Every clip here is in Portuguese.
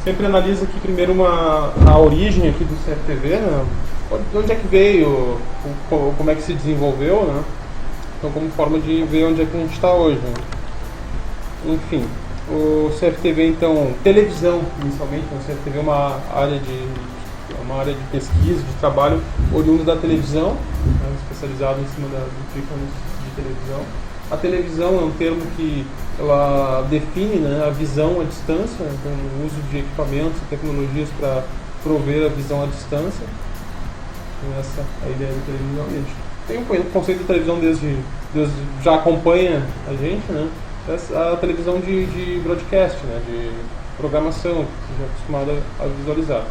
sempre analisa aqui primeiro a origem aqui do CFTV, né? De onde é que veio, como é que se desenvolveu, né? Então, como forma de ver onde é que a gente está hoje, né? Enfim, o CFTV, então, televisão, inicialmente, né? O CFTV é uma área de pesquisa, de trabalho oriundo da televisão, né? Especializado em cima do ícones de televisão. A televisão é um termo que ela define, né, a visão à distância, então o uso de equipamentos e tecnologias para prover a visão à distância. Então, essa é a ideia da televisão. A gente tem o conceito de televisão desde já acompanha a gente, né? A televisão de broadcast, né, de programação, que você já é acostumado a visualizar.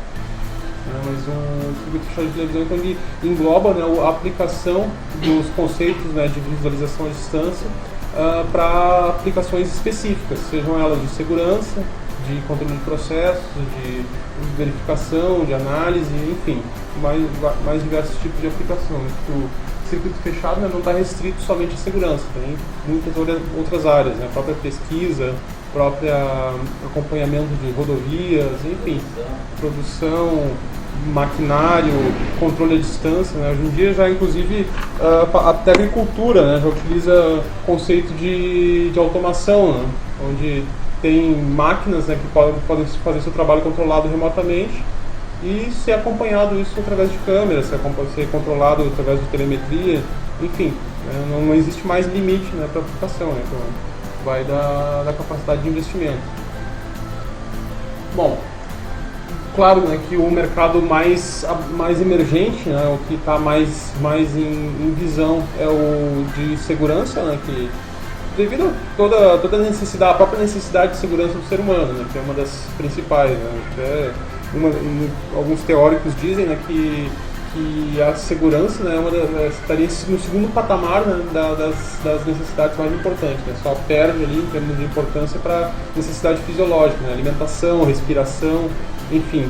Mas um circuito fechado de televisão, então, ele engloba, né, a aplicação dos conceitos, né, de visualização à distância para aplicações específicas, sejam elas de segurança, de controle de processos, de verificação, de análise, enfim, mais diversos tipos de aplicação. O circuito fechado, né, não está restrito somente à segurança, tem muitas outras áreas, né, a própria pesquisa, próprio acompanhamento de rodovias, enfim, produção, maquinário, controle à distância, né? Hoje em dia já inclusive até a agricultura, né, já utiliza conceito de automação, né? Onde tem máquinas, né, que podem fazer seu trabalho controlado remotamente e ser acompanhado isso através de câmeras, ser controlado através de telemetria, enfim, né? Não existe mais limite, né, para a aplicação, né? Então, vai da capacidade de investimento. Bom, claro, né, que o mercado mais emergente, né, o que está mais em visão é o de segurança, né, que devido a toda a necessidade, a própria necessidade de segurança do ser humano, né, que é uma das principais, né, alguns teóricos dizem, né, que a segurança, né, estaria no segundo patamar, né, das necessidades mais importantes, né, só perde ali em termos de importância para necessidade fisiológica, né, alimentação, respiração, enfim,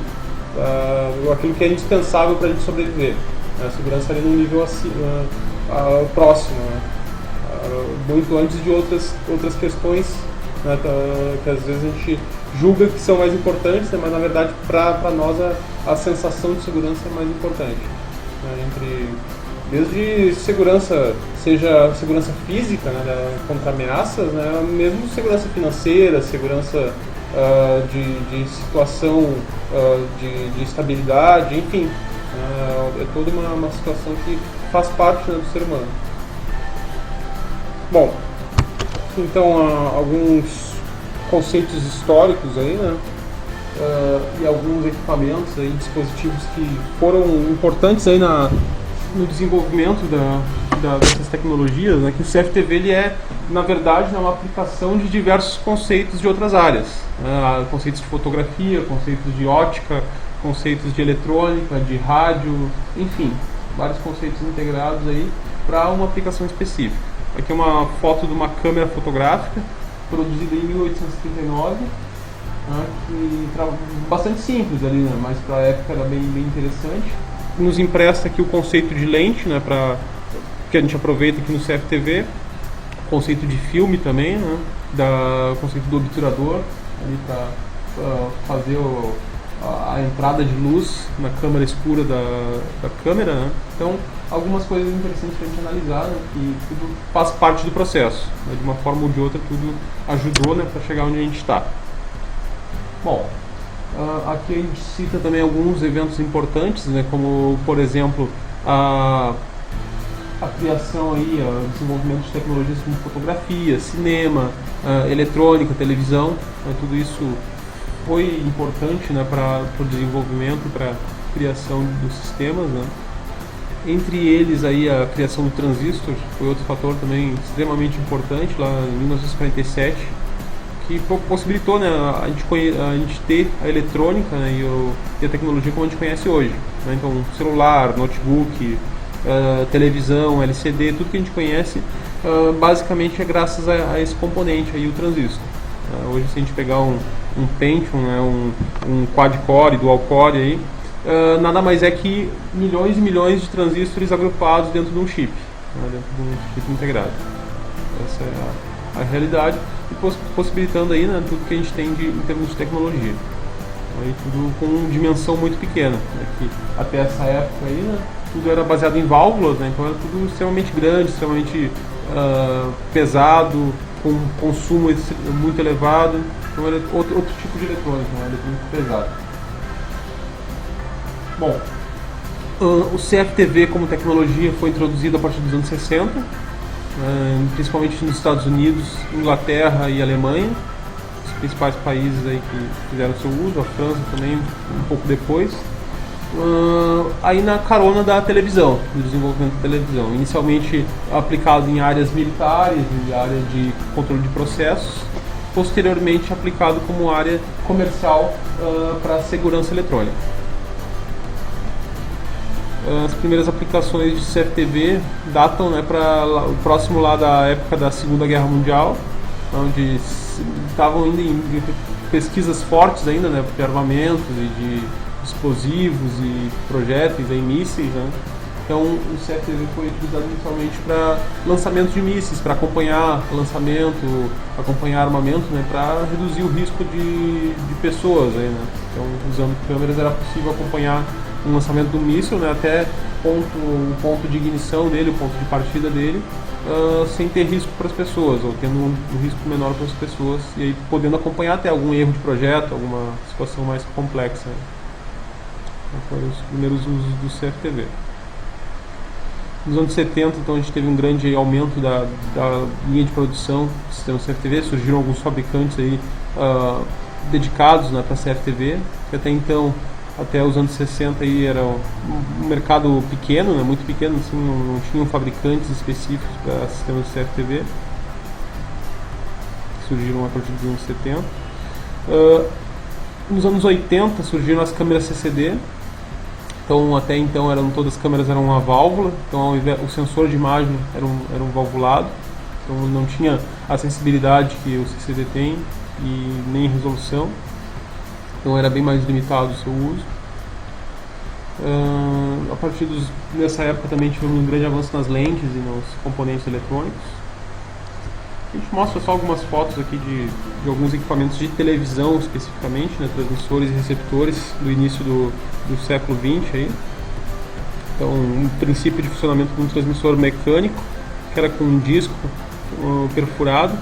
aquilo que é indispensável para a gente sobreviver. A segurança ali num nível próximo, né, muito antes de outras questões, né, que às vezes a gente julga que são mais importantes, né, mas na verdade para nós a sensação de segurança é mais importante, né, desde segurança, seja segurança física, né, contra ameaças, né, mesmo segurança financeira, segurança de situação de estabilidade, enfim, é toda uma situação que faz parte, né, do ser humano. Bom, então alguns conceitos históricos aí, né? E alguns equipamentos aí, dispositivos que foram importantes aí no desenvolvimento dessas tecnologias, né? Que o CFTV ele é, na verdade, uma aplicação de diversos conceitos de outras áreas, né? Conceitos de fotografia, conceitos de ótica, conceitos de eletrônica, de rádio, enfim, vários conceitos integrados aí para uma aplicação específica. Aqui é uma foto de uma câmera fotográfica produzida em 1839, né, que bastante simples ali, né, mas para a época era bem interessante. Nos empresta aqui o conceito de lente, né, que a gente aproveita aqui no CFTV, conceito de filme também, né, o conceito do obturador ali para fazer a entrada de luz na câmara escura da câmera, né. Então, algumas coisas interessantes para a gente analisar, né, que tudo faz parte do processo, né, de uma forma ou de outra tudo ajudou, né, para chegar onde a gente está. Bom, aqui a gente cita também alguns eventos importantes, né, como por exemplo a criação aí, o desenvolvimento de tecnologias como fotografia, cinema, eletrônica, televisão, né, tudo isso foi importante, né, para o desenvolvimento, para a criação dos sistemas, né. Entre eles aí a criação do transistor foi outro fator também extremamente importante lá em 1947, que possibilitou, né, a gente ter a eletrônica, né, e a tecnologia como a gente conhece hoje, né. Então celular, notebook, televisão, LCD, tudo que a gente conhece basicamente é graças a esse componente aí, o transistor. Hoje se a gente pegar um Pentium, né, um quad-core, dual-core aí, nada mais é que milhões e milhões de transistores agrupados dentro de um chip, né, dentro de um chip integrado. Essa é a realidade, e possibilitando aí, né, tudo que a gente tem em termos de tecnologia. Aí tudo com dimensão muito pequena, né? Que até essa época aí, né, tudo era baseado em válvulas, né? Então era tudo extremamente grande, extremamente pesado, com consumo muito elevado. Então era outro tipo de eletrônica, né? Eletrônica pesada. Bom, o CFTV como tecnologia foi introduzido a partir dos anos 60, principalmente nos Estados Unidos, Inglaterra e Alemanha, os principais países aí que fizeram seu uso, a França também um pouco depois. Aí na carona da televisão, do desenvolvimento da televisão, inicialmente aplicado em áreas militares, em área de controle de processos, posteriormente aplicado como área comercial para segurança eletrônica. As primeiras aplicações de CFTV datam, né, próximo lá da época da Segunda Guerra Mundial, onde estavam ainda em pesquisas fortes ainda, né, de armamentos e de explosivos e projéteis, aí, mísseis, né? Então o CFTV foi utilizado inicialmente para lançamento de mísseis, para acompanhar lançamento, acompanhar armamento, né, para reduzir o risco de pessoas, aí, né? Então usando câmeras era possível acompanhar um lançamento do míssil, né, até o ponto de ignição dele, o ponto de partida dele, sem ter risco para as pessoas, ou tendo um risco menor para as pessoas, e aí podendo acompanhar até algum erro de projeto, alguma situação mais complexa. Né? Então, foram os primeiros usos do CFTV. Nos anos 70, então, a gente teve um grande aumento da linha de produção do sistema CFTV, surgiram alguns fabricantes aí, dedicados, né, para CFTV, que até então, até os anos 60 aí era um mercado pequeno, né, muito pequeno, assim, não tinham fabricantes específicos para sistemas de CFTV, surgiram a partir dos anos 70. Nos anos 80 surgiram as câmeras CCD. Então até então todas as câmeras eram uma válvula, então o sensor de imagem era um valvulado, então não tinha a sensibilidade que o CCD tem e nem resolução, então era bem mais limitado o seu uso. A partir dessa época também tivemos um grande avanço nas lentes e nos componentes eletrônicos. A gente mostra só algumas fotos aqui de alguns equipamentos de televisão especificamente, né, transmissores e receptores do início do século XX. Aí. Então, um princípio de funcionamento de um transmissor mecânico, que era com um disco perfurado,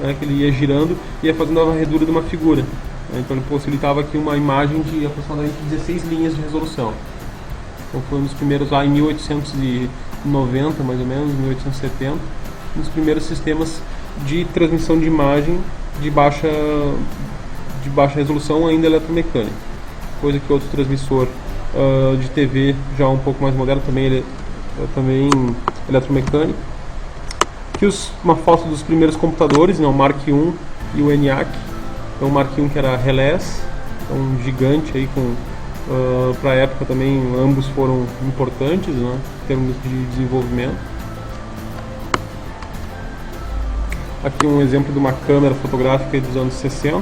né, que ele ia girando e ia fazendo a varredura de uma figura. Né, então ele possibilitava aqui uma imagem de aproximadamente 16 linhas de resolução. Então foi um dos primeiros lá em 1890, mais ou menos, 1870. Nos primeiros sistemas de transmissão de imagem de baixa resolução ainda eletromecânica, coisa que outro transmissor de TV já um pouco mais moderno também eletromecânico. Aqui uma foto dos primeiros computadores, né, o Mark I e o ENIAC. Então o Mark I que era relés, um gigante aí para a época também, ambos foram importantes, né, em termos de desenvolvimento. Aqui um exemplo de uma câmera fotográfica dos anos 60.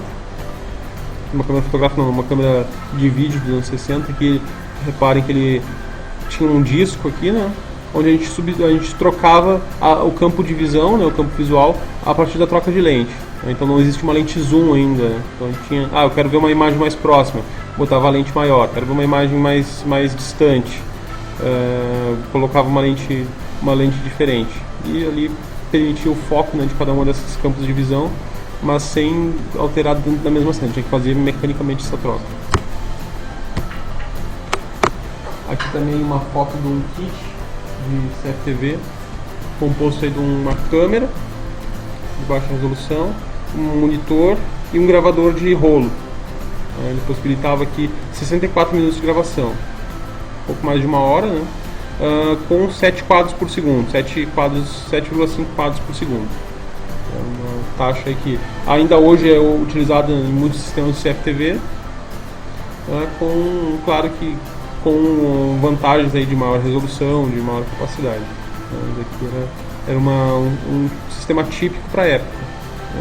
Uma câmera fotográfica não, uma câmera de vídeo dos anos 60, que reparem que ele tinha um disco aqui, né, onde a gente trocava o campo de visão, né, o campo visual, a partir da troca de lente. Então não existe uma lente zoom ainda. Então a gente tinha, eu quero ver uma imagem mais próxima, botava a lente maior, quero ver uma imagem mais distante, colocava uma lente diferente. E ali permitia o foco, né, de cada uma desses campos de visão, mas sem alterar dentro da mesma cena, tinha que fazer mecanicamente essa troca. Aqui também uma foto de um kit de CFTV, composto aí de uma câmera de baixa resolução, um monitor e um gravador de rolo. Ele possibilitava aqui 64 minutos de gravação, um pouco mais de uma hora, né? Com 7 quadros por segundo, 7,5 quadros por segundo. É uma taxa aí que ainda hoje é utilizada em muitos sistemas de CFTV, claro que com vantagens aí de maior resolução, de maior capacidade. Mas aqui era um sistema típico para a época.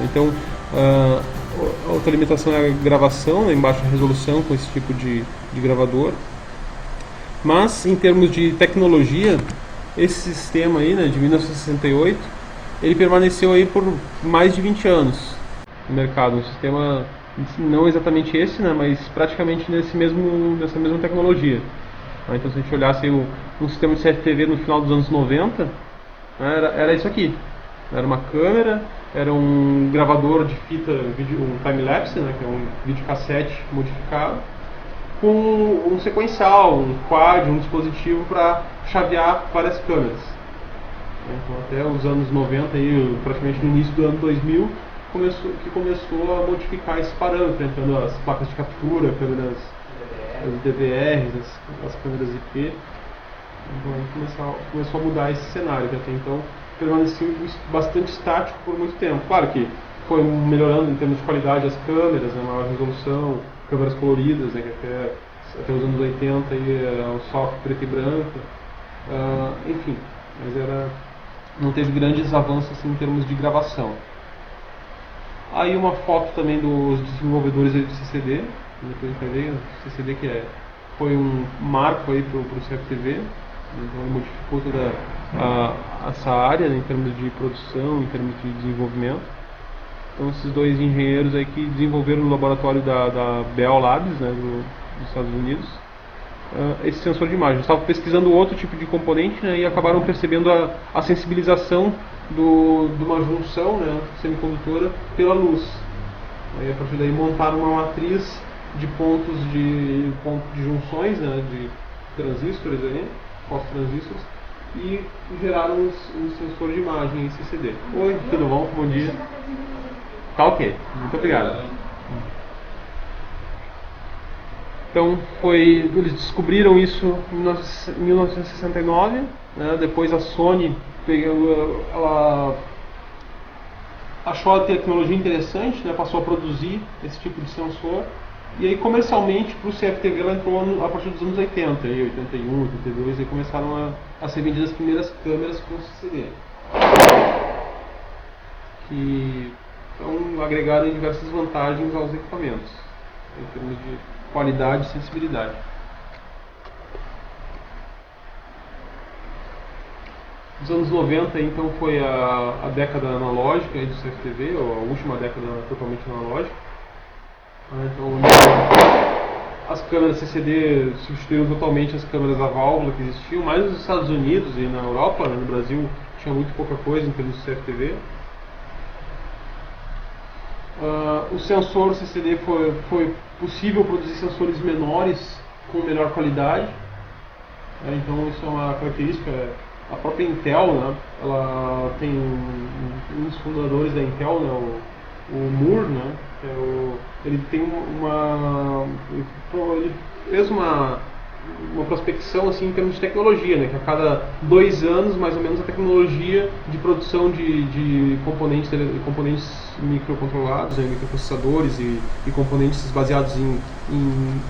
Então, a outra limitação é a gravação, né, em baixa resolução com esse tipo de gravador. Mas, em termos de tecnologia, esse sistema aí, né, de 1968, ele permaneceu aí por mais de 20 anos no mercado. Um sistema não exatamente esse, né, mas praticamente nessa mesma tecnologia. Então, se a gente olhasse aí um sistema de CFTV no final dos anos 90, né, era isso aqui. Era uma câmera, era um gravador de fita, um time-lapse, né, que é um videocassete modificado, com um sequencial, um quad, um dispositivo para chavear várias câmeras. Então, até os anos 90, aí, praticamente no início do ano 2000, começou a modificar esse parâmetro, entrando as placas de captura, câmeras, as DVRs, as câmeras IP. Então, começou a mudar esse cenário, que até então permaneceu bastante estático por muito tempo. Claro que foi melhorando em termos de qualidade as câmeras, né, maior resolução, câmeras coloridas, né, que até os anos 80 aí era um software preto e branco, enfim, mas não teve grandes avanços assim, em termos de gravação. Aí uma foto também dos desenvolvedores de CCD, depois vai ver, o CCD que foi um marco aí para o CFTV, então ele modificou toda essa área, né, em termos de produção, em termos de desenvolvimento. Então esses dois engenheiros aí que desenvolveram no laboratório da Bell Labs, né, dos Estados Unidos, esse sensor de imagem. Eles estavam pesquisando outro tipo de componente, né, e acabaram percebendo a sensibilização de uma junção, né, semicondutora pela luz. Aí, a partir daí montaram uma matriz de pontos de junções, né, de transistores, pós-transistores, e geraram um sensor de imagem em CCD. Oi, tudo bom? Bom dia. Tá ok, muito obrigado. Então eles descobriram isso em 1969, né? Depois a Sony ela achou a tecnologia interessante, né? Passou a produzir esse tipo de sensor, e aí comercialmente para o CFTV ela entrou a partir dos anos 80, aí, 81, 82, e começaram a ser vendidas as primeiras câmeras com CCD, que então agregaram diversas vantagens aos equipamentos, em termos de qualidade e sensibilidade. Os anos 90 então foi a década analógica do CFTV, ou a última década totalmente analógica. Então, as câmeras CCD substituíram totalmente as câmeras a válvula que existiam, mais nos Estados Unidos e na Europa, né? No Brasil tinha muito pouca coisa em termos de CFTV. O sensor CCD foi possível produzir sensores menores com melhor qualidade, então isso é uma característica. A própria Intel, né, ela tem um dos fundadores da Intel, né, o Moore, né, ele fez uma prospecção assim, em termos de tecnologia, né, que a cada 2 anos, mais ou menos, a tecnologia de produção de componentes microcontrolados, né, microprocessadores e componentes baseados em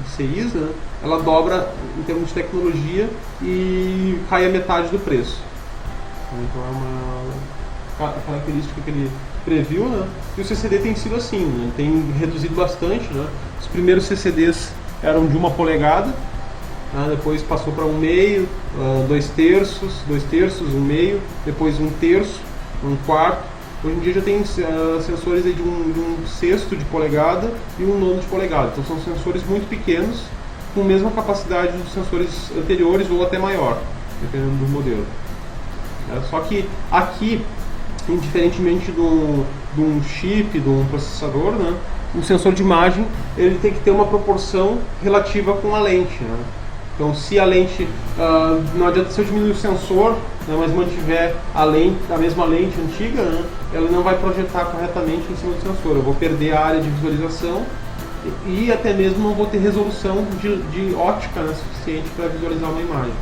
CIs, né, ela dobra em termos de tecnologia e cai a metade do preço. Então é uma característica que ele previu, né, e o CCD tem sido assim, né, tem reduzido bastante, né. Os primeiros CCDs eram de 1 polegada, depois passou para 1/2, 2/3, 1/2, depois 1/3, 1/4. Hoje em dia já tem sensores aí de 1/6 de polegada e 1/9 de polegada. Então são sensores muito pequenos, com a mesma capacidade dos sensores anteriores ou até maior, dependendo do modelo. Só que aqui, indiferentemente de um chip, de um processador, né, o sensor de imagem ele tem que ter uma proporção relativa com a lente, né? Então, se a lente, não adianta se eu diminuir o sensor, né, mas mantiver a mesma lente antiga, né, ela não vai projetar corretamente em cima do sensor. Eu vou perder a área de visualização e até mesmo não vou ter resolução de ótica, né, suficiente para visualizar uma imagem.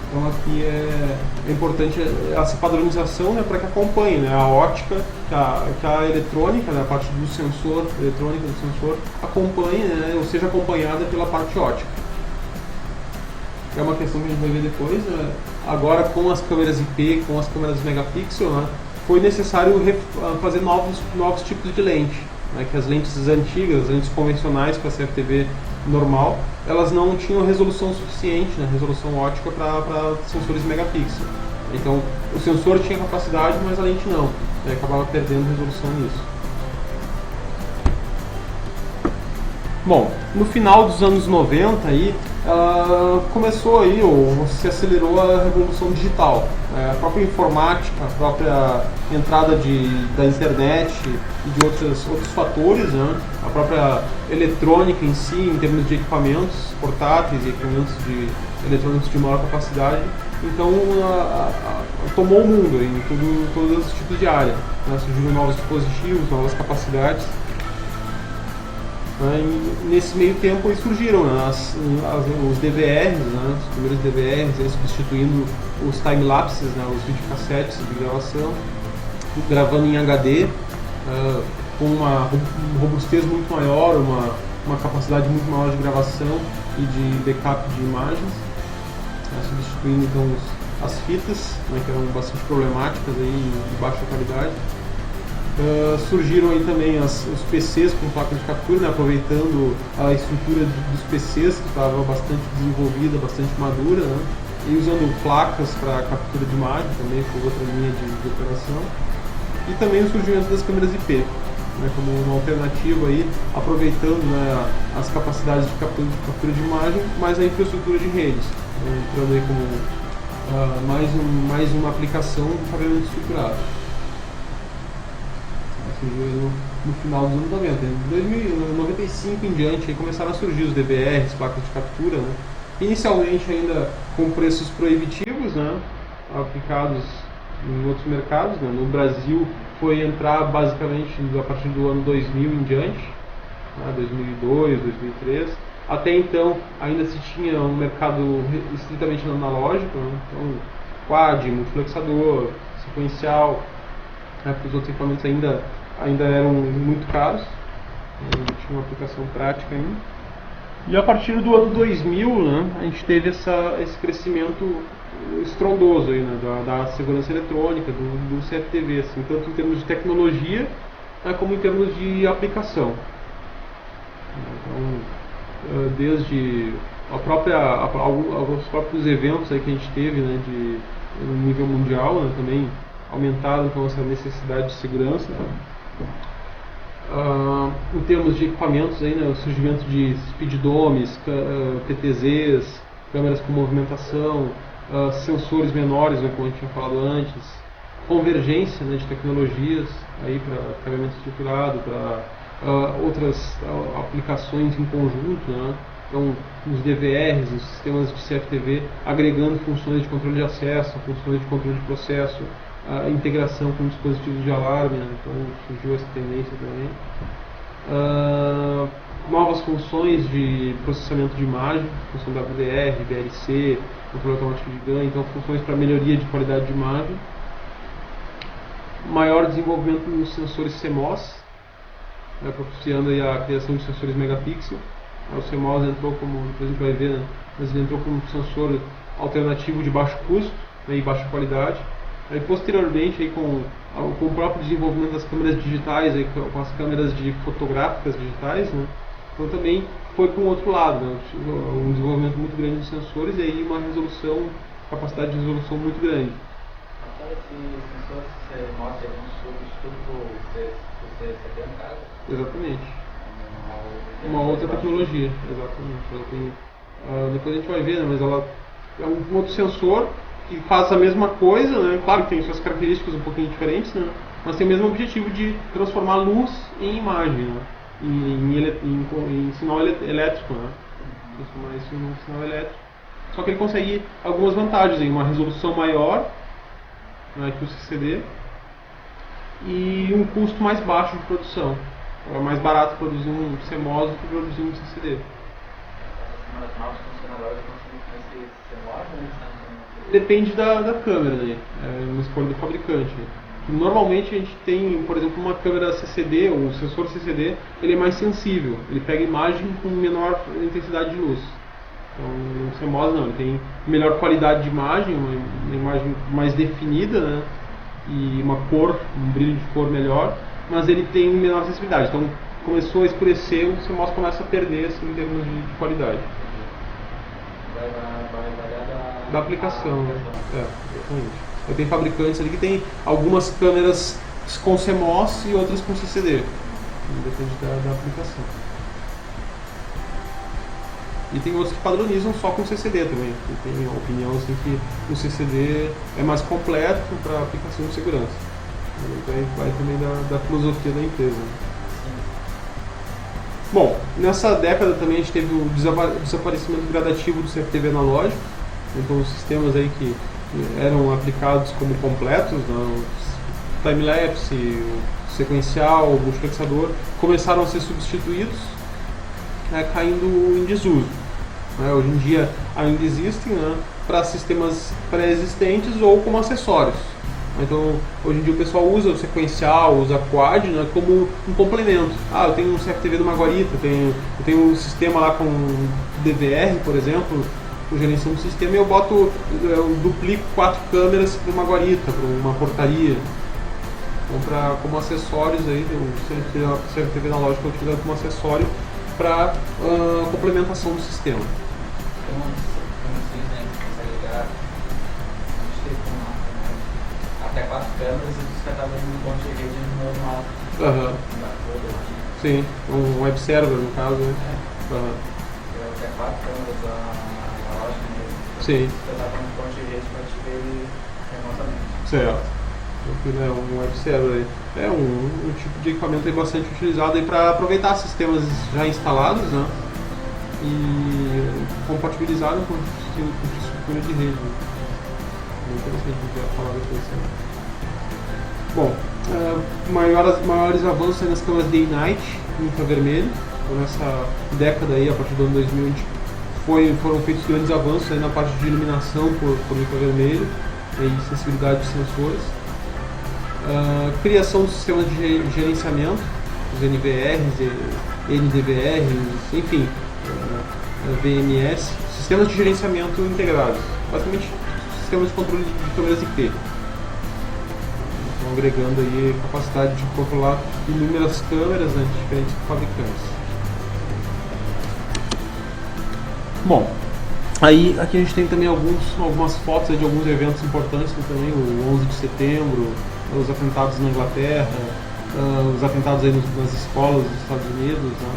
Então aqui é importante essa padronização, né, para que acompanhe, né, a ótica, que a eletrônica, né, a parte do sensor, eletrônica do sensor, acompanhe, né, ou seja acompanhada pela parte ótica. É uma questão que a gente vai ver depois, né? Agora com as câmeras IP, com as câmeras megapixel, né, foi necessário fazer novos tipos de lente, né, que as lentes antigas, as lentes convencionais com a CFTV normal, elas não tinham resolução suficiente, né, resolução ótica para sensores megapixel. Então o sensor tinha capacidade, mas a lente não, né, acabava perdendo resolução nisso. Bom, no final dos anos 90 aí, começou aí, ou se acelerou a revolução digital. A própria informática, a própria entrada da internet e de outros fatores, né? A própria eletrônica em si, em termos de equipamentos portáteis e equipamentos de eletrônicos de maior capacidade. Então, tomou o mundo em todos os tipos de área. Né? Surgiram novos dispositivos, novas capacidades. E nesse meio tempo aí surgiram, né, os DVRs, né, os primeiros DVRs, substituindo os time-lapses, né, os videocassetes de gravação, gravando em HD, com uma robustez muito maior, uma capacidade muito maior de gravação e de backup de imagens, substituindo então as fitas, né, que eram bastante problemáticas aí, de baixa qualidade. Surgiram aí também os PCs com placa de captura, né, aproveitando a estrutura dos PCs que estava bastante desenvolvida, bastante madura, né, e usando placas para captura de imagem também, por outra linha de operação. E também o surgimento das câmeras IP, né, como uma alternativa aí, aproveitando, né, as capacidades de captura de imagem, mais a infraestrutura de redes, né, entrando aí como mais uma aplicação do pagamento estruturado. Surgiu no final dos anos 90. Em 95 em diante aí começaram a surgir os DVRs, placas de captura, né? Inicialmente ainda com preços proibitivos, né, aplicados em outros mercados, né? No Brasil foi entrar basicamente a partir do ano 2000 em diante, né? 2002, 2003. Até então ainda se tinha um mercado estritamente analógico, né? Então quad, multiplexador, sequencial, né? Porque os outros equipamentos ainda eram muito caros, não tinha uma aplicação prática ainda. E a partir do ano 2000, né, a gente teve esse crescimento estrondoso aí, né, da segurança eletrônica, do CFTV, assim, tanto em termos de tecnologia, né, como em termos de aplicação. Então, desde alguns próprios eventos aí que a gente teve, né, no nível mundial, né, também aumentaram então essa necessidade de segurança. Em termos de equipamentos, aí, né, o surgimento de speeddomes, PTZs, câmeras com movimentação, sensores menores, né, como a gente tinha falado antes, convergência, né, de tecnologias para carregamento estruturado, para outras aplicações em conjunto, né? Então, os DVRs, os sistemas de CFTV agregando funções de controle de acesso, funções de controle de processo, a integração com dispositivos de alarme, né? Então surgiu essa tendência também. Novas funções de processamento de imagem, função WDR, VLC, controle automático de ganho, então funções para melhoria de qualidade de imagem. Maior desenvolvimento nos sensores CMOS, né, propiciando aí a criação de sensores megapixel. O CMOS entrou como, depois a gente vai ver, né, mas ele entrou como um sensor alternativo de baixo custo, né, e baixa qualidade. Aí, posteriormente, aí, com o próprio desenvolvimento das câmeras digitais, aí, com as câmeras fotográficas digitais, né, então também foi para um outro lado, né, um desenvolvimento muito grande de sensores e aí uma capacidade de resolução muito grande. Esse sensor você mostra um substituto para você receber em casa? Exatamente. Uma outra tecnologia, exatamente. Ela tem, depois a gente vai ver, né, mas ela é um outro sensor que faz a mesma coisa, né? Claro que tem suas características um pouquinho diferentes, né? Mas tem o mesmo objetivo de transformar luz em imagem, né? em sinal elétrico, né? Transformar isso em um sinal elétrico. Só que ele consegue algumas vantagens, uma resolução maior, né, que o CCD e um custo mais baixo de produção. É mais barato produzir um CMOS do que produzir um CCD. As novas funcionadoras vão ser com esse CMOS ou eles estão... Depende da câmera, né? É uma escolha do fabricante. Normalmente a gente tem, por exemplo, uma câmera CCD, ou um sensor CCD, ele é mais sensível, ele pega imagem com menor intensidade de luz. Então, o CMOS não, ele tem melhor qualidade de imagem, uma imagem mais definida, né? E uma cor, um brilho de cor melhor, mas ele tem menor sensibilidade. Então, começou a escurecer, o CMOS começa a perder assim, em termos de qualidade. Vai variar da aplicação, né? Exatamente. Tem fabricantes ali que tem algumas câmeras com CMOS e outras com CCD. Depende da aplicação. E tem outros que padronizam só com CCD também. Eu tenho a opinião assim, que o CCD é mais completo para aplicação de segurança. Vai também da filosofia da empresa. Bom, nessa década também a gente teve o desaparecimento gradativo do CFTV analógico. Então os sistemas aí que eram aplicados como completos, né, o time-lapse, o sequencial, o multiplexador, começaram a ser substituídos, caindo em desuso. Hoje em dia ainda existem, né, para sistemas pré-existentes ou como acessórios. Então, hoje em dia o pessoal usa o sequencial, usa a quad, né, como um complemento. Eu tenho um CFTV do Maguarita, eu tenho um sistema lá com DVR, por exemplo, com gerenciação do sistema, e eu duplico 4 câmeras para uma Maguarita, para uma portaria. Então, como acessórios, aí, o CFTV analógico é utilizado como acessório para complementação do sistema. Tem um né, que consegue ligar até 4 câmeras e você estava no ponto de rede normal. Sim, um web server no caso, né? Até 4 câmeras analógicas mesmo. Sim. Você estava no ponto de rede para te ver ele remotamente. Certo. Um web server aí. É um tipo de equipamento aí bastante utilizado para aproveitar sistemas já instalados, né? E compatibilizado com infraestrutura de rede. Muito interessante a gente falar depois. Bom, maiores avanços aí nas câmeras Day e Night, infravermelho. Então, nessa década aí, a partir do ano 2000, foram feitos grandes avanços aí na parte de iluminação por infravermelho e sensibilidade de sensores. Criação de sistemas de gerenciamento, os NVRs, NDVRs, enfim, VMS, sistemas de gerenciamento integrados, basicamente sistemas de controle de câmeras IP. Então, agregando aí capacidade de controlar inúmeras câmeras, né, de diferentes fabricantes. Bom, aí aqui a gente tem também algumas fotos aí de alguns eventos importantes também, o 11 de setembro, os atentados na Inglaterra, os atentados aí nas escolas dos Estados Unidos, né?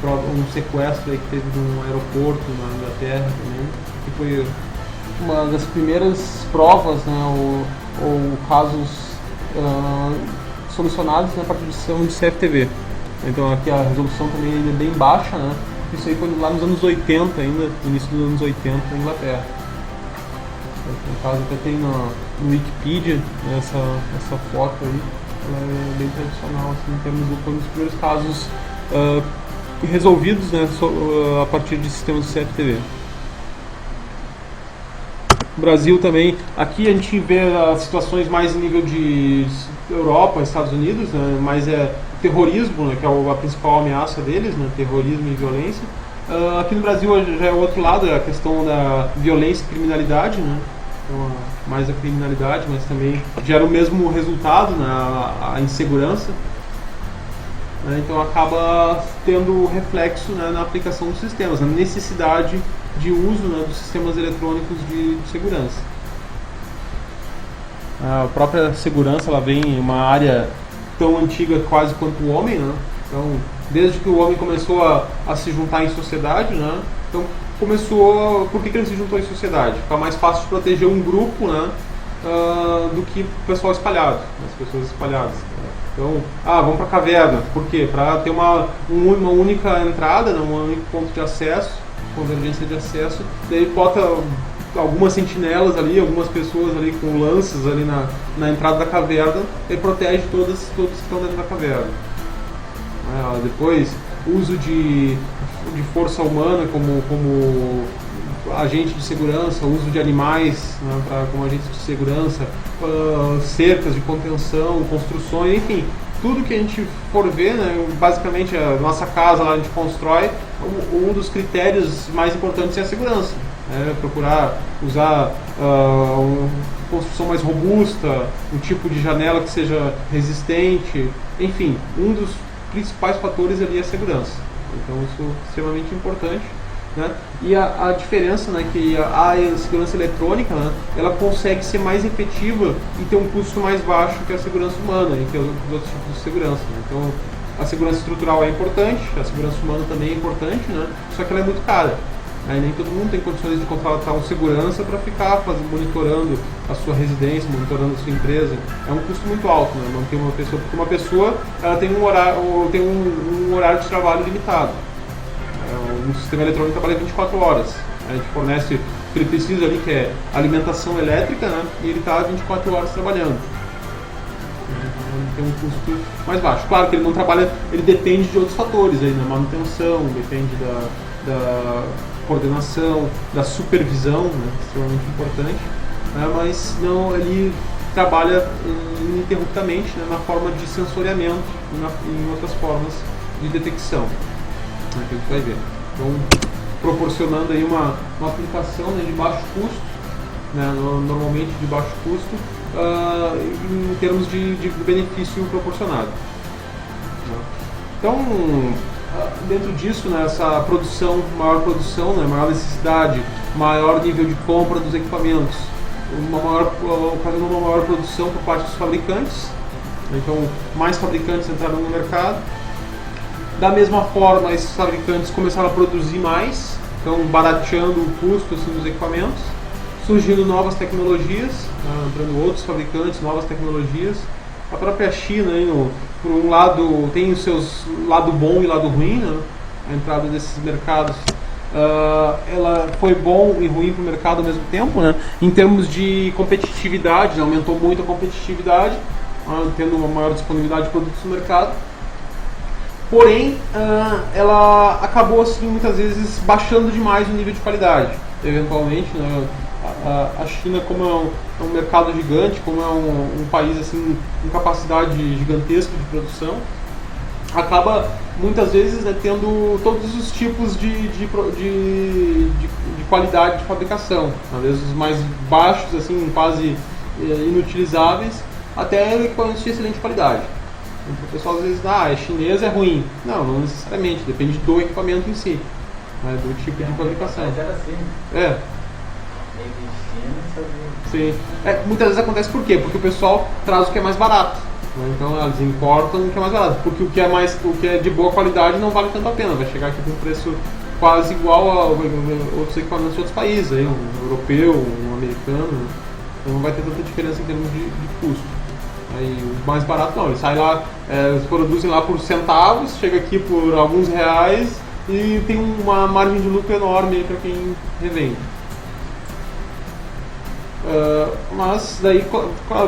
Um sequestro aí que teve num aeroporto na Inglaterra também, que foi uma das primeiras provas, né, ou casos solucionados, né, a partir de sistema de CFTV. Então aqui a resolução também é bem baixa, né? Isso aí foi lá nos anos 80 ainda, início dos anos 80 na Inglaterra. No caso até tem no Wikipedia, né, essa foto aí, ela é bem tradicional, assim, em termos foi um dos primeiros casos resolvidos, né, a partir de sistemas de CFTV. O Brasil também, aqui a gente vê as situações mais em nível de Europa, Estados Unidos, né, mas é terrorismo, né, que é a principal ameaça deles, né, terrorismo e violência. Aqui no Brasil já é o outro lado, é a questão da violência e criminalidade, né? Então, mais a criminalidade, mas também gera o mesmo resultado, né, a insegurança. Então acaba tendo reflexo, né, na aplicação dos sistemas, na necessidade de uso, né, dos sistemas eletrônicos de segurança. A própria segurança ela vem em uma área tão antiga quase quanto o homem, né? Então, desde que o homem começou a se juntar em sociedade, né? Então por que ele se juntou em sociedade? Fica mais fácil de proteger um grupo, né, do que o pessoal espalhado, as pessoas espalhadas. Então, vamos para a caverna. Por quê? Para ter uma única entrada, né, um único ponto de acesso, convergência de acesso. Daí bota algumas sentinelas ali, algumas pessoas ali com lanças ali na entrada da caverna e protege todos que estão dentro da caverna. Depois, uso de força humana como agente de segurança, uso de animais, né, como agente de segurança, cercas de contenção, construções, enfim, tudo que a gente for ver, né, basicamente a nossa casa lá a gente constrói, um dos critérios mais importantes é a segurança. Procurar usar uma construção mais robusta, um tipo de janela que seja resistente, enfim, um dos principais fatores ali é a segurança. Então isso é extremamente importante, né? E a diferença, né, que a segurança eletrônica, né, ela consegue ser mais efetiva e ter um custo mais baixo que a segurança humana e que os outros tipos de segurança, né? Então a segurança estrutural é importante, a segurança humana também é importante, né? Só que ela é muito cara. Aí nem todo mundo tem condições de contratar um segurança para ficar monitorando a sua residência, monitorando a sua empresa. É um custo muito alto, né? Manter uma pessoa, porque uma pessoa ela tem um horário de trabalho limitado. Um sistema eletrônico trabalha 24 horas. A gente fornece o que ele precisa ali, que é alimentação elétrica, né? E ele está 24 horas trabalhando. Tem um custo mais baixo. Claro que ele não trabalha, ele depende de outros fatores, aí, na manutenção, depende da coordenação, da supervisão, né, extremamente importante, né, mas não, ele trabalha ininterruptamente, né, na forma de sensoriamento e em outras formas de detecção, né, que a gente vai ver. Então, proporcionando aí uma aplicação, né, de baixo custo, né, normalmente de baixo custo, em termos de benefício proporcionado. Então, dentro disso, né, essa produção, né, maior necessidade, maior nível de compra dos equipamentos, ocasionou uma maior produção por parte dos fabricantes, então mais fabricantes entraram no mercado. Da mesma forma, esses fabricantes começaram a produzir mais, então barateando o custo assim, dos equipamentos, surgindo novas tecnologias, entrando outros fabricantes, novas tecnologias. A própria China, aí, por um lado, tem os seus lado bom e lado ruim, né? A entrada desses mercados, ela foi bom e ruim para o mercado ao mesmo tempo, né? Em termos de competitividade, aumentou muito a competitividade, tendo uma maior disponibilidade de produtos no mercado. Porém, ela acabou assim, muitas vezes baixando demais o nível de qualidade, eventualmente, né? A China, como é um mercado gigante, como é um país assim, com capacidade gigantesca de produção, acaba muitas vezes, né, tendo todos os tipos de qualidade de fabricação, às vezes os mais baixos, assim, quase inutilizáveis, até equipamentos de excelente qualidade. Então, o pessoal às vezes, é chinês, é ruim. Não necessariamente, depende do equipamento em si, né, do tipo de fabricação. Mas era assim. É. Sim. Muitas vezes acontece por quê? Porque o pessoal traz o que é mais barato, né? Então eles importam o que é mais barato, porque o que é de boa qualidade não vale tanto a pena, vai chegar aqui com um preço quase igual a outros equipamentos de outros países, aí, um europeu, um americano, então não vai ter tanta diferença em termos de custo. Aí, o mais barato não, eles saem lá, eles produzem lá por centavos, chega aqui por alguns reais e tem uma margem de lucro enorme para quem revende. Mas daí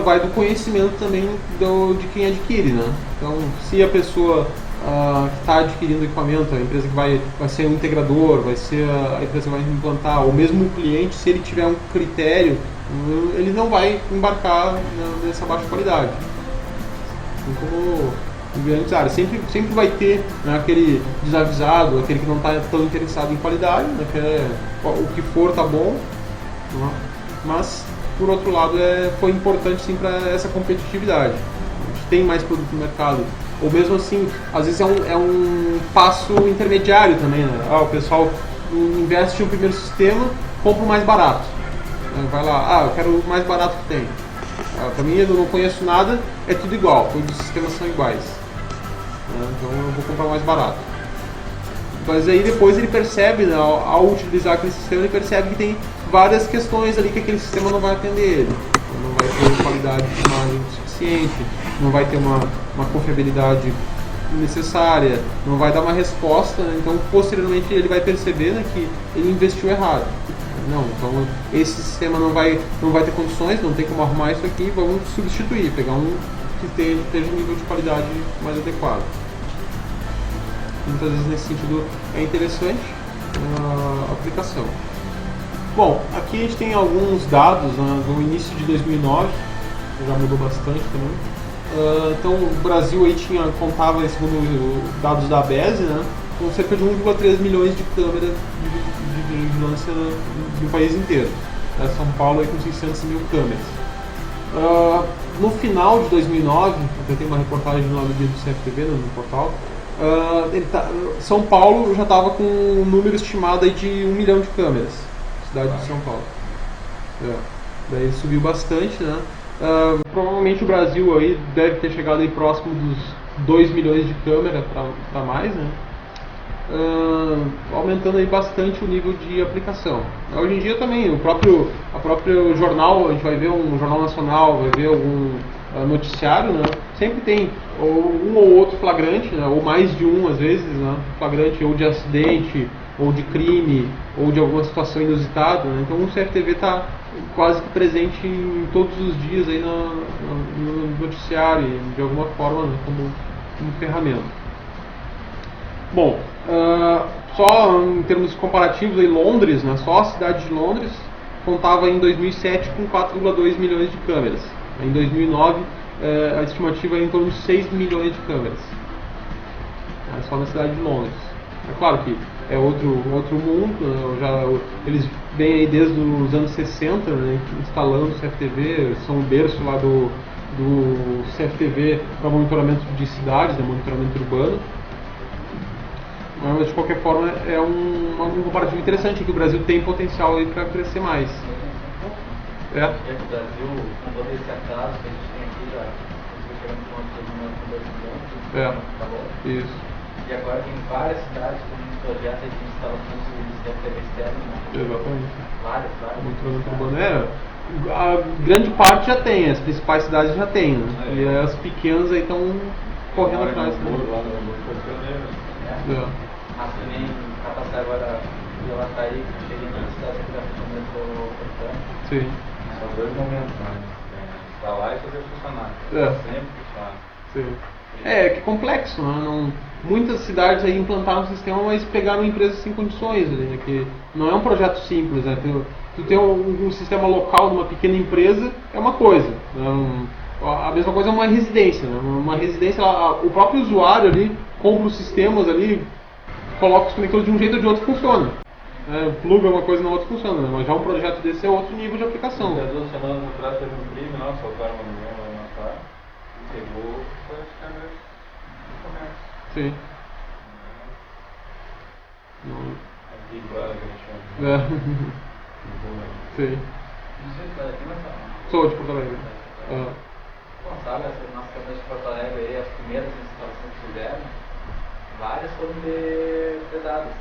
vai do conhecimento também de quem adquire, né? Então, se a pessoa que está adquirindo equipamento, a empresa que vai ser um integrador, vai ser a empresa que vai implantar, ou mesmo o cliente, se ele tiver um critério, ele não vai embarcar nessa baixa qualidade. Assim como em grandes áreas, sempre vai ter, né, aquele desavisado, aquele que não está tão interessado em qualidade, né, que o que for tá bom, né? Mas, por outro lado, foi importante sim para essa competitividade. A gente tem mais produto no mercado. Ou mesmo assim, às vezes é um passo intermediário também, né? O pessoal investe no primeiro sistema, compra o mais barato. Vai lá, eu quero o mais barato que tem. Para mim, eu não conheço nada, é tudo igual, todos os sistemas são iguais. Então eu vou comprar o mais barato. Mas aí depois ele percebe, né, ao utilizar aquele sistema, ele percebe que tem várias questões ali que aquele sistema não vai atender ele. Não vai ter qualidade de imagem suficiente, não vai ter uma confiabilidade necessária, não vai dar uma resposta, né? Então posteriormente ele vai perceber, né, que ele investiu errado. Não, então esse sistema não vai ter condições, não tem como arrumar isso aqui, vamos substituir, pegar um que esteja um nível de qualidade mais adequado. Muitas vezes nesse sentido é interessante a aplicação. Bom, aqui a gente tem alguns dados, né, do início de 2009, já mudou bastante também. Então o Brasil aí contava, segundo dados da ABESE, né, com cerca de 1,3 milhões de câmeras de vigilância no país inteiro. São Paulo aí com 600 mil câmeras. No final de 2009, eu tenho uma reportagem lá no dia do CFTV, no portal, São Paulo já estava com um número estimado aí de 1 milhão de câmeras, cidade de São Paulo. Daí subiu bastante, né? Provavelmente o Brasil aí deve ter chegado aí próximo dos 2 milhões de câmeras para mais, né? aumentando aí bastante o nível de aplicação. Hoje em dia também, a próprio jornal, a gente vai ver um jornal nacional, vai ver algum noticiário, né? Sempre tem um ou outro flagrante, né? Ou mais de um às vezes, né? Flagrante ou de acidente, ou de crime, ou de alguma situação inusitada, né? Então o CFTV está quase que presente em todos os dias aí no noticiário, de alguma forma, né? como ferramenta. Bom, só em termos comparativos, aí, Londres, né? Só a cidade de Londres contava em 2007 com 4,2 milhões de câmeras. Em 2009, a estimativa era em torno de 6 milhões de câmeras. Só na cidade de Londres. É claro que é outro mundo, né? Eles vêm aí desde os anos 60, né, instalando o CFTV, são o berço lá do CFTV para monitoramento de cidades, né, monitoramento urbano. Mas de qualquer forma é um comparativo interessante, que o Brasil tem potencial para crescer mais. O Brasil, com todo esse atraso que a gente tem aqui, já chegando com 2 milhões, tá bom? Isso. E agora tem várias cidades com projetos de instalação de CFTV externo. Exatamente. Várias. Monitoramento urbano. A grande parte já tem, as principais cidades já tem, né? E as pequenas aí estão correndo atrás. Mas também Capacer agora ela está aí, chega em cidades que já funcionando importante. Sim. São 2 momentos, né? Instalar e fazer funcionar. Sempre funciona. Sim. Que complexo, né? Muitas cidades aí implantaram o sistema, mas pegaram empresas sem condições, né? Que não é um projeto simples, né? Tu ter um sistema local numa pequena empresa é uma coisa, né? A mesma coisa é uma residência, né? Uma residência, o próprio usuário ali compra os sistemas ali, coloca os conectores de um jeito ou de outro, funciona. Pluga uma coisa na outra, funciona, né? Mas já um projeto desse é outro nível de aplicação. 2 semanas atrás teve um crime, não, soltaram uma mulher lá na praia, pegou as câmeras do comércio. Sim. Aqui agora que a gente chama. Sim. Não sei se aqui, mas Sou de Porto Alegre. Bom, sabe, essas nossas câmeras de Porto Alegre aí, as primeiras instalações que fizeram, várias foram dedadas.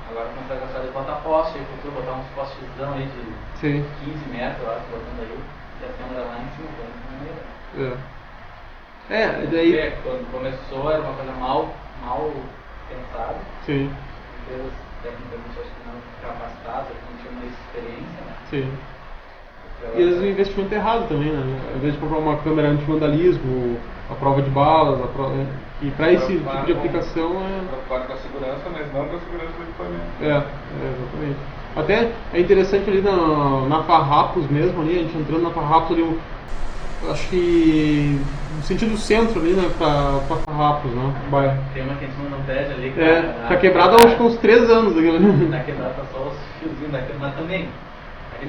Agora começaram a gastar de botar poste, botar uns postezão aí de 15 metros, eu acho, botando aí, e a câmera lá em cima, daí... Quando começou era uma coisa mal pensada. Sim. Empresas tecnicamente acho que não capacitadas, não tinham mais experiência, né? Sim. E às vezes o investimento é errado também, né? Ao invés de comprar uma câmera anti-vandalismo, a prova de balas, e para esse tipo de aplicação preocupado com a segurança, mas não com a segurança do equipamento. Exatamente. Até é interessante ali na Farrapos mesmo, ali, a gente entrando na Farrapos ali, acho que no sentido centro ali, né, pra Farrapos, né, bairro. Tem uma que a gente não pede ali. Tá quebrada há uns 3 anos aquilo ali. Tá quebrada, tá só os fiozinhos daquele, mas também,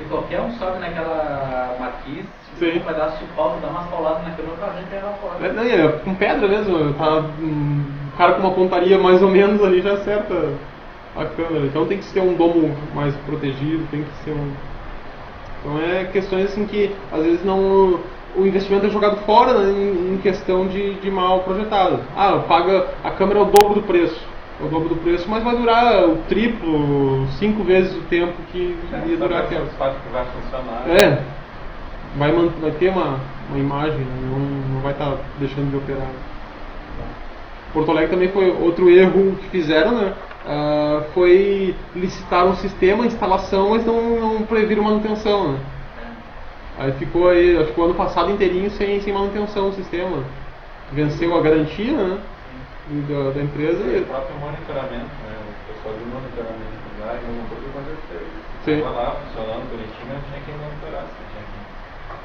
qualquer um sobe naquela marquise, um pedaço de pau, dá umas pauladas naquele outro, a gente pega fora. Com pedra mesmo, tá, um cara com uma pontaria mais ou menos ali já acerta a câmera. Então tem que ser um domo mais protegido, tem que ser Então questões assim que às vezes não... O investimento é jogado fora, né, em questão de mal projetado. Paga a câmera o dobro do preço. O dobro do preço, mas vai durar o triplo, 5 vezes o tempo que ia durar aquela. Que vai funcionar. Vai ter uma imagem, não vai estar deixando de operar. Porto Alegre também foi outro erro que fizeram, né? Foi licitar um sistema, instalação, mas não previram manutenção, né? Aí ficou aí, acho que o ano passado inteirinho sem manutenção o sistema. Venceu a garantia, né? Da empresa. O próprio monitoramento, né? O pessoal de monitoramento lá, e não tudo aconteceu. Estava lá funcionando bonitinho, tinha que monitorar, tinha que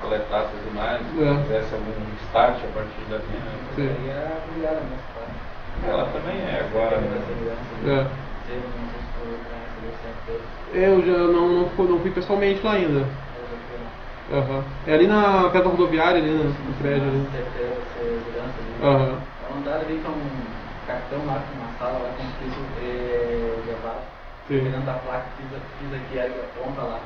coletar essas imagens, se fizesse algum start a partir daqui, né? Isso aí é obrigada nessa parte. Ela também é agora, né? Eu já não fui pessoalmente lá ainda. É ali perto da rodoviária, ali no prédio. É um andar ali com um cartão lá, com uma sala lá com piso elevado. Dentro da placa, fiz aqui, ergue a ponta lá.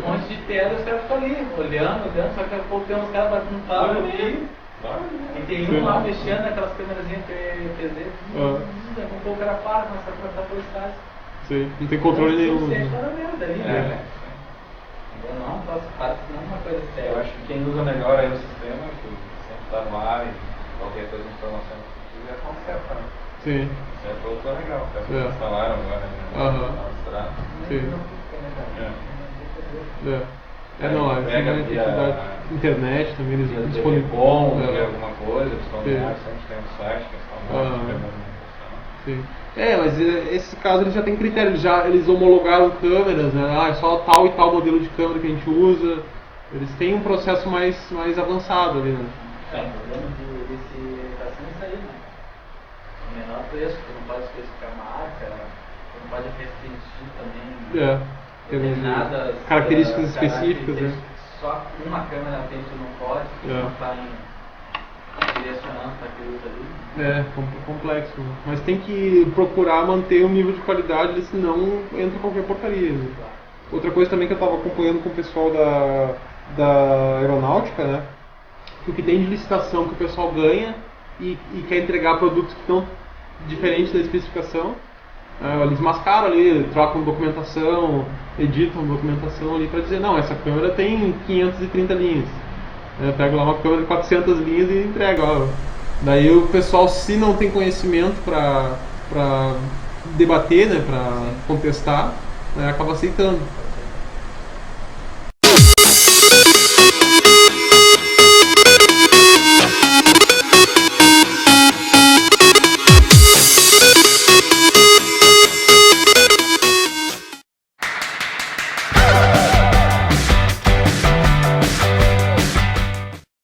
Um monte de tela, os caras ficam ali, olhando, só que a pouco tem uns caras batendo papo ali. Quem tem um lá mexendo naquelas câmerazinhas PZ, o cara para, começa a começar por estágio. Sim, não tem controle nenhum. Você está na merda ali, né? Não, parece que não é uma coisa séria. Eu acho que quem usa melhor aí o sistema, que sempre está no ar e qualquer coisa de informação que quiser, conserta, né? Sim. Certo, voltou legal, certo? Instalaram agora, né? Sim. Não, a internet também, eles disponibilizam alguma coisa, eles estão no ar, sempre tem um site, que eles estão sim. Mas esse caso eles já tem critério, eles homologaram câmeras, né? É só tal e tal modelo de câmera que a gente usa. Eles têm um processo mais avançado ali, né? O problema desse educação é isso aí, né? O menor preço, tu não pode especificar marca, tu não pode restringir também determinadas características específicas, né? Só uma câmera tem, tu não pode, tu não está direcionando para aquilo ali. Complexo, né? Mas tem que procurar manter um nível de qualidade, senão entra qualquer porcaria, né? Outra coisa também que eu estava acompanhando com o pessoal da aeronáutica, né? O que tem de licitação que o pessoal ganha e quer entregar produtos que estão diferentes da especificação. Eles mascaram ali, trocam documentação, editam documentação ali para dizer, não, essa câmera tem 530 linhas. Pego lá uma câmera de 400 linhas e entrego. Daí o pessoal, se não tem conhecimento para debater, né, para contestar, acaba aceitando.